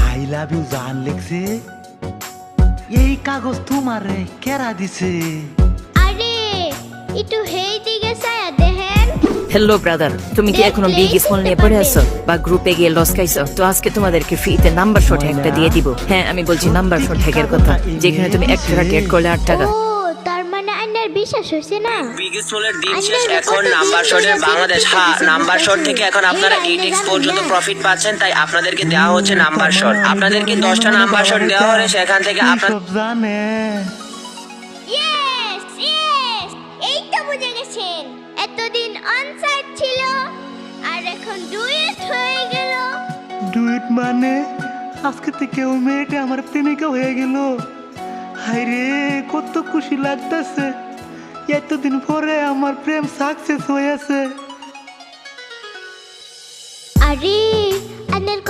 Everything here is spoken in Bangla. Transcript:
আই লাভ ইউ জান লিখছে। এই কাগজ তোমারে কেরা দিছে? আরে একটু হেই দিকে ছায়া দেখেন। হ্যালো ব্রাদার, তুমি কি এখনো বিগ স্মল নিয়ে পড়ে আছো বা গ্রুপে গিয়ে লস খাইছো? তো আজকে তোমাদেরকে ফ্রিতে নাম্বার শট হ্যাকটা দিয়ে দিব। হ্যাঁ, আমি বলছি নাম্বার শট হ্যাকের কথা, যেখানে তুমি 1 টাকা ট্রেড করলে 8 টাকা। ও তার মানে আইনার বিশ্বাস হইছে না। বিগ স্মলের দিন শেষ, এখন নাম্বার শটের বাংলাদেশ। হ্যাঁ, নাম্বার শট থেকে এখন আপনারা 8x পর্যন্ত প্রফিট পাচ্ছেন, তাই আপনাদেরকে দেওয়া হচ্ছে নাম্বার শট। আপনাদেরকে 10টা নাম্বার শট দেওয়া হলে সেখান থেকে আপনার সব জানে। ইয়েস ইয়েস, এই তো বুঝে গেছেন। এতদিন অনসাইড ছিল আর এখন ডুয়েট হয়ে গেল। ডুয়েট মানে আজকে থেকে ওই মেয়েটা আমার প্রেমিকা হয়ে গেল। হায় রে, কত খুশি লাগতেছে। এতদিন পরে আমার প্রেম সাকসেস হয়েছে। আরে আইনার